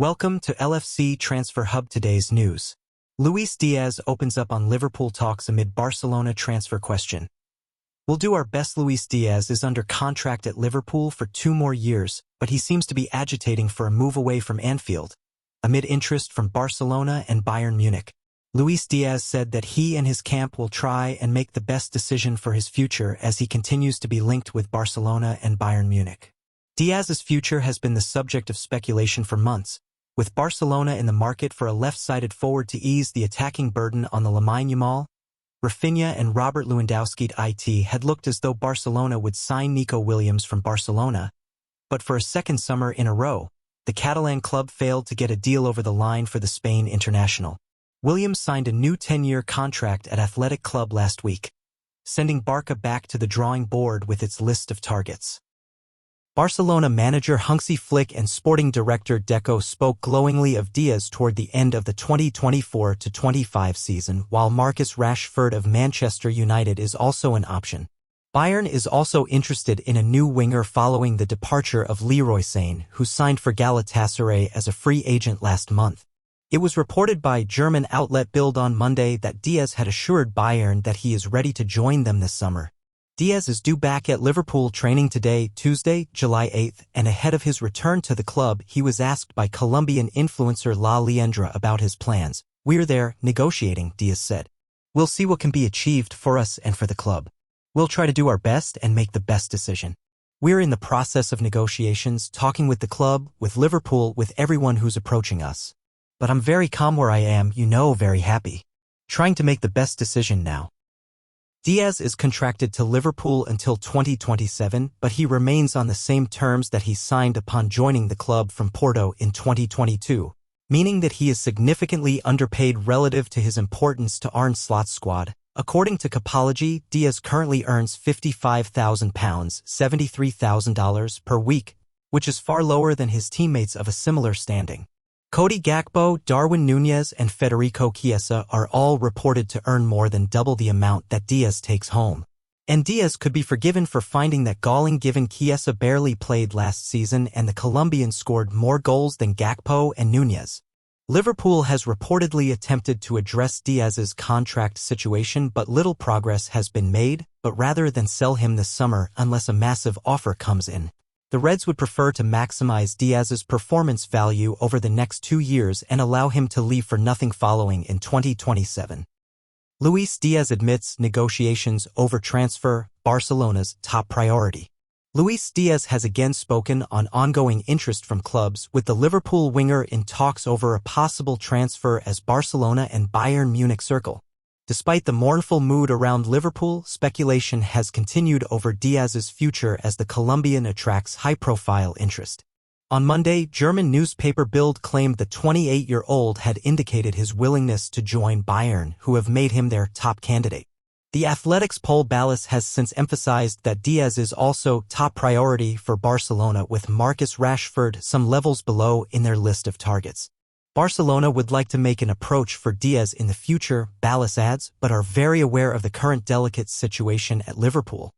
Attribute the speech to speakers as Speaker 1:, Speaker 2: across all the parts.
Speaker 1: Welcome to LFC Transfer Hub. Today's news. Luis Diaz opens up on Liverpool talks amid Barcelona transfer question. We'll do our best. Luis Diaz is under contract at Liverpool for 2 more years, but he seems to be agitating for a move away from Anfield. Amid interest from Barcelona and Bayern Munich, Luis Diaz said that he and his camp will try and make the best decision for his future as he continues to be linked with Barcelona and Bayern Munich. Diaz's future has been the subject of speculation for months, with Barcelona in the market for a left-sided forward to ease the attacking burden on the Lamine Yamal, Rafinha and Robert Lewandowski. It had looked as though Barcelona would sign Nico Williams from Barcelona, but for a second summer in a row, the Catalan club failed to get a deal over the line for the Spain international. Williams signed a new 10-year contract at Athletic Club last week, sending Barca back to the drawing board with its list of targets. Barcelona manager Hansi Flick and sporting director Deco spoke glowingly of Diaz toward the end of the 2024-25 season, while Marcus Rashford of Manchester United is also an option. Bayern is also interested in a new winger following the departure of Leroy Sane, who signed for Galatasaray as a free agent last month. It was reported by German outlet Bild on Monday that Diaz had assured Bayern that he is ready to join them this summer. Diaz is due back at Liverpool training today, Tuesday, July 8th, and ahead of his return to the club, he was asked by Colombian influencer La Liendra about his plans. "We're there, negotiating," Diaz said. "We'll see what can be achieved for us and for the club. We'll try to do our best and make the best decision. We're in the process of negotiations, talking with the club, with Liverpool, with everyone who's approaching us. But I'm very calm where I am, very happy. Trying to make the best decision now." Diaz is contracted to Liverpool until 2027, but he remains on the same terms that he signed upon joining the club from Porto in 2022, meaning that he is significantly underpaid relative to his importance to Arne Slot's squad. According to Capology, Diaz currently earns £55,000, $73,000 per week, which is far lower than his teammates of a similar standing. Cody Gakpo, Darwin Núñez, and Federico Chiesa are all reported to earn more than double the amount that Diaz takes home. And Diaz could be forgiven for finding that galling given Chiesa barely played last season and the Colombian scored more goals than Gakpo and Núñez. Liverpool has reportedly attempted to address Diaz's contract situation, but little progress has been made, but rather than sell him this summer unless a massive offer comes in, the Reds would prefer to maximize Diaz's performance value over the next 2 years and allow him to leave for nothing following in 2027. Luis Diaz admits negotiations over transfer, Barcelona's top priority. Luis Diaz has again spoken on ongoing interest from clubs, with the Liverpool winger in talks over a possible transfer as Barcelona and Bayern Munich circle. Despite the mournful mood around Liverpool, speculation has continued over Diaz's future as the Colombian attracts high-profile interest. On Monday, German newspaper Bild claimed the 28-year-old had indicated his willingness to join Bayern, who have made him their top candidate. The Athletic's Paul Ballas has since emphasized that Diaz is also top priority for Barcelona, with Marcus Rashford some levels below in their list of targets. Barcelona would like to make an approach for Diaz in the future, Ballas adds, but are very aware of the current delicate situation at Liverpool.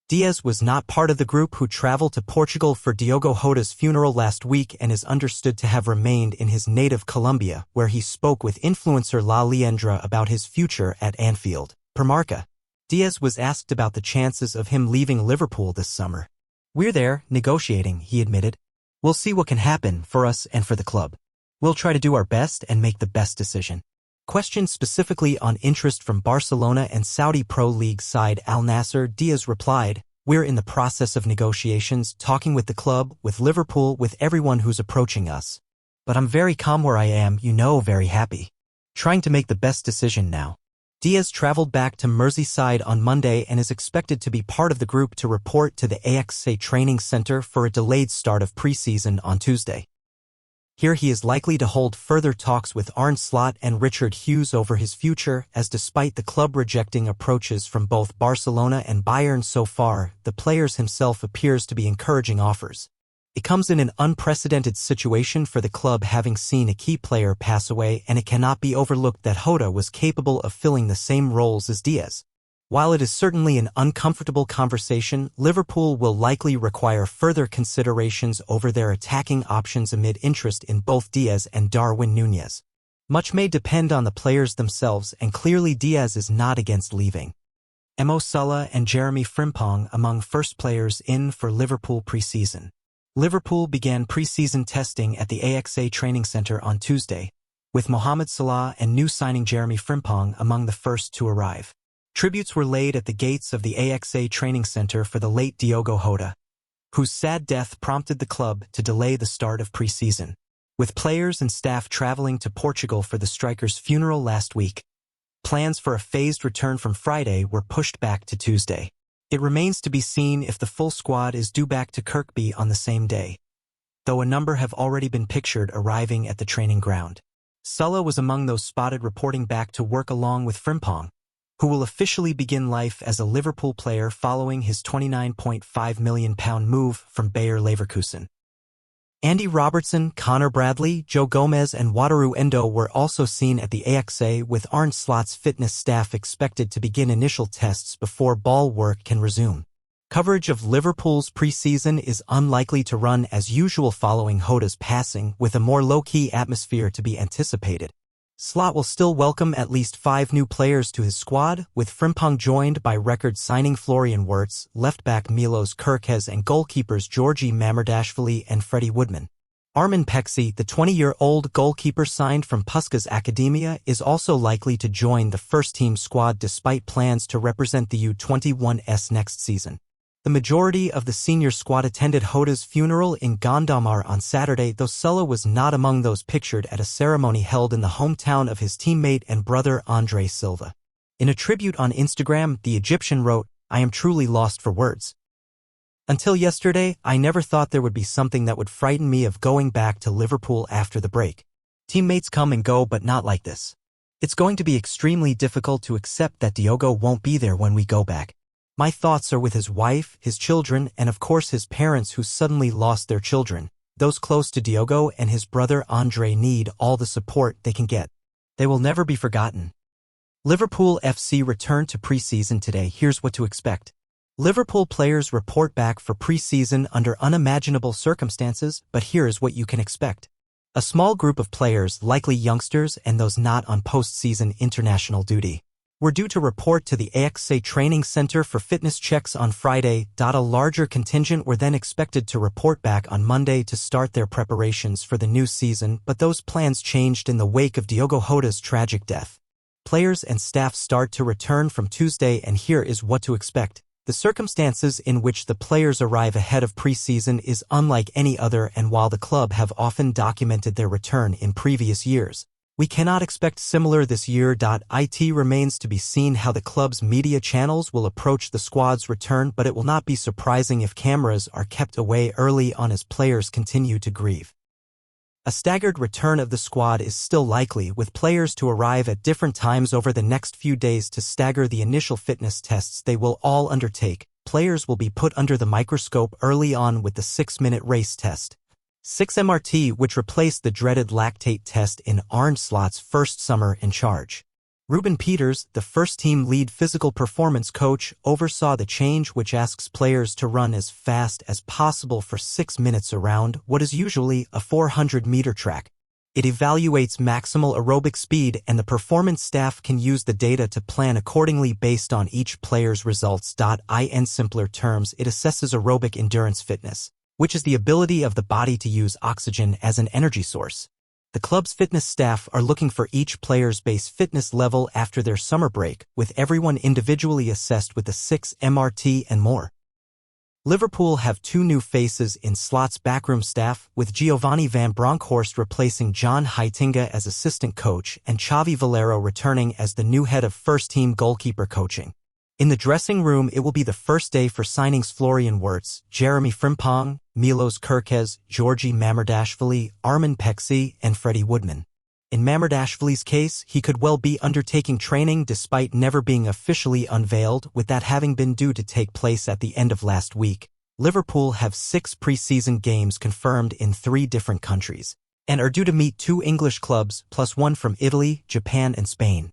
Speaker 1: Diaz was not part of the group who traveled to Portugal for Diogo Jota's funeral last week and is understood to have remained in his native Colombia, where he spoke with influencer La Liendra about his future at Anfield. Per Marca, Diaz was asked about the chances of him leaving Liverpool this summer. "We're there, negotiating," he admitted. "We'll see what can happen for us and for the club. We'll try to do our best and make the best decision." Questioned specifically on interest from Barcelona and Saudi Pro League side Al Nassr, Diaz replied, "We're in the process of negotiations, talking with the club, with Liverpool, with everyone who's approaching us. But I'm very calm where I am, very happy. Trying to make the best decision now." Diaz traveled back to Merseyside on Monday and is expected to be part of the group to report to the AXA training center for a delayed start of preseason on Tuesday. Here he is likely to hold further talks with Arne Slot and Richard Hughes over his future, as despite the club rejecting approaches from both Barcelona and Bayern so far, the player himself appears to be encouraging offers. It comes in an unprecedented situation for the club, having seen a key player pass away, and it cannot be overlooked that Jota was capable of filling the same roles as Diaz. While it is certainly an uncomfortable conversation, Liverpool will likely require further considerations over their attacking options amid interest in both Diaz and Darwin Núñez. Much may depend on the players themselves, and clearly Diaz is not against leaving. Mo Salah and Jeremy Frimpong among first players in for Liverpool preseason. Liverpool began preseason testing at the AXA training centre on Tuesday, with Mohamed Salah and new signing Jeremy Frimpong among the first to arrive. Tributes were laid at the gates of the AXA training centre for the late Diogo Jota, whose sad death prompted the club to delay the start of preseason, with players and staff travelling to Portugal for the striker's funeral last week. Plans for a phased return from Friday were pushed back to Tuesday. It remains to be seen if the full squad is due back to Kirkby on the same day, though a number have already been pictured arriving at the training ground. Salah was among those spotted reporting back to work along with Frimpong, who will officially begin life as a Liverpool player following his £29.5 million move from Bayer Leverkusen. Andy Robertson, Connor Bradley, Joe Gomez and Wataru Endo were also seen at the AXA, with Arne Slot's fitness staff expected to begin initial tests before ball work can resume. Coverage of Liverpool's preseason is unlikely to run as usual following Jota's passing, with a more low-key atmosphere to be anticipated. Slot will still welcome at least 5 new players to his squad, with Frimpong joined by record signing Florian Wirtz, left-back Milos Kerkez and goalkeepers Georgi Mamardashvili and Freddie Woodman. Armin Peksi, the 20-year-old goalkeeper signed from Puskás Akademia, is also likely to join the first-team squad despite plans to represent the U21s next season. The majority of the senior squad attended Jota's funeral in Gondomar on Saturday, though Salah was not among those pictured at a ceremony held in the hometown of his teammate and brother Andre Silva. In a tribute on Instagram, the Egyptian wrote, "I am truly lost for words. Until yesterday, I never thought there would be something that would frighten me of going back to Liverpool after the break. Teammates come and go, but not like this. It's going to be extremely difficult to accept that Diogo won't be there when we go back. My thoughts are with his wife, his children, and of course his parents who suddenly lost their children. Those close to Diogo and his brother Andre need all the support they can get. They will never be forgotten." Liverpool FC returned to preseason today. Here's what to expect. Liverpool players report back for preseason under unimaginable circumstances, but here is what you can expect. A small group of players, likely youngsters and those not on post-season international duty, were due to report to the AXA training center for fitness checks on Friday. A larger contingent were then expected to report back on Monday to start their preparations for the new season, but those plans changed in the wake of Diogo Jota's tragic death. Players and staff start to return from Tuesday, and here is what to expect. The circumstances in which the players arrive ahead of preseason is unlike any other, and while the club have often documented their return in previous years, we cannot expect similar this year. It remains to be seen how the club's media channels will approach the squad's return, but it will not be surprising if cameras are kept away early on as players continue to grieve. A staggered return of the squad is still likely, with players to arrive at different times over the next few days to stagger the initial fitness tests they will all undertake. Players will be put under the microscope early on with the 6-minute race test, 6MRT, which replaced the dreaded lactate test in Arne Slot's first summer in charge. Ruben Peters, the first-team lead physical performance coach, oversaw the change, which asks players to run as fast as possible for 6 minutes around what is usually a 400-meter track. It evaluates maximal aerobic speed, and the performance staff can use the data to plan accordingly based on each player's results. In simpler terms, it assesses aerobic endurance fitness, which is the ability of the body to use oxygen as an energy source. The club's fitness staff are looking for each player's base fitness level after their summer break, with everyone individually assessed with the 6MRT and more. Liverpool have 2 new faces in Slot's backroom staff, with Giovanni van Bronckhorst replacing John Heitinga as assistant coach and Xavi Valero returning as the new head of first-team goalkeeper coaching. In the dressing room, it will be the first day for signings Florian Wirtz, Jeremy Frimpong, Milos Kerkez, Georgi Mamardashvili, Armin Peksi, and Freddie Woodman. In Mamardashvili's case, he could well be undertaking training despite never being officially unveiled, with that having been due to take place at the end of last week. Liverpool have 6 preseason games confirmed in 3 different countries, and are due to meet 2 English clubs plus 1 from Italy, Japan, and Spain.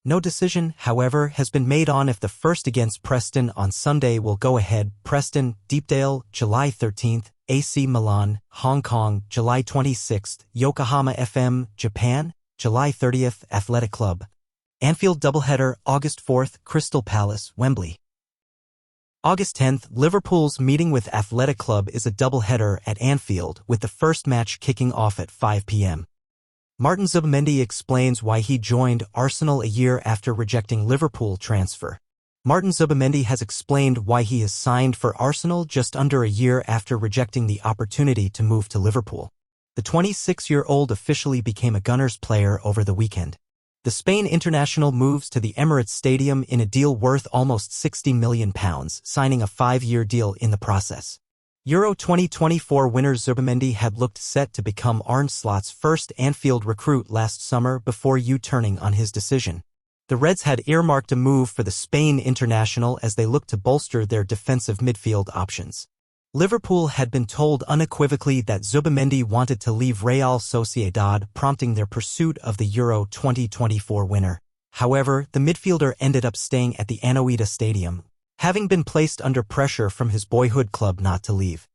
Speaker 1: No decision, however, has been made on if the first against Preston on Sunday will go ahead. Preston, Deepdale, July 13th, AC Milan, Hong Kong, July 26th, Yokohama FM, Japan, July 30th, Athletic Club. Anfield doubleheader, August 4th, Crystal Palace, Wembley. August 10th, Liverpool's meeting with Athletic Club is a doubleheader at Anfield, with the first match kicking off at 5 p.m. Martin Zubamendi explains why he joined Arsenal a year after rejecting Liverpool transfer. Martin Zubamendi has explained why he has signed for Arsenal just under a year after rejecting the opportunity to move to Liverpool. The 26-year-old officially became a Gunners player over the weekend. The Spain international moves to the Emirates Stadium in a deal worth almost £60 million, signing a 5-year deal in the process. Euro 2024 winner Zubamendi had looked set to become Arne Slot's first Anfield recruit last summer before U-turning on his decision. The Reds had earmarked a move for the Spain international as they looked to bolster their defensive midfield options. Liverpool had been told unequivocally that Zubamendi wanted to leave Real Sociedad, prompting their pursuit of the Euro 2024 winner. However, the midfielder ended up staying at the Anoeta Stadium, having been placed under pressure from his boyhood club not to leave.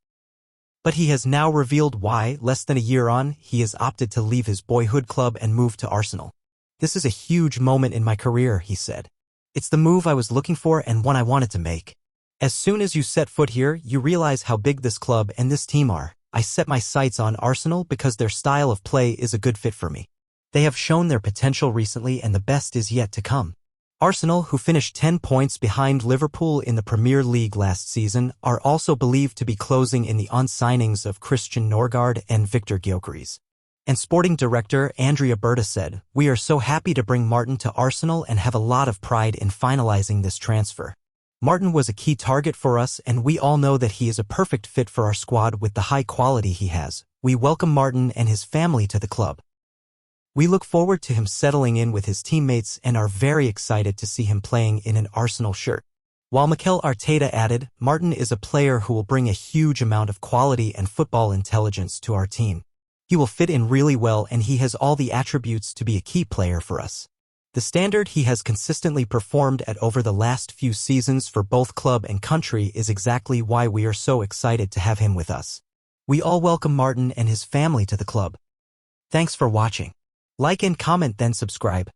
Speaker 1: But he has now revealed why, less than a year on, he has opted to leave his boyhood club and move to Arsenal. "This is a huge moment in my career," he said. "It's the move I was looking for and one I wanted to make. As soon as you set foot here, you realize how big this club and this team are. I set my sights on Arsenal because their style of play is a good fit for me. They have shown their potential recently and the best is yet to come." Arsenal, who finished 10 points behind Liverpool in the Premier League last season, are also believed to be closing in the on-signings of Christian Norgard and Victor Gyökeres. And sporting director Andrea Berta said, "We are so happy to bring Martin to Arsenal and have a lot of pride in finalizing this transfer. Martin was a key target for us and we all know that he is a perfect fit for our squad with the high quality he has. We welcome Martin and his family to the club. We look forward to him settling in with his teammates and are very excited to see him playing in an Arsenal shirt." While Mikel Arteta added, "Martin is a player who will bring a huge amount of quality and football intelligence to our team. He will fit in really well and he has all the attributes to be a key player for us. The standard he has consistently performed at over the last few seasons for both club and country is exactly why we are so excited to have him with us. We all welcome Martin and his family to the club." Thanks for watching. Like and comment then subscribe.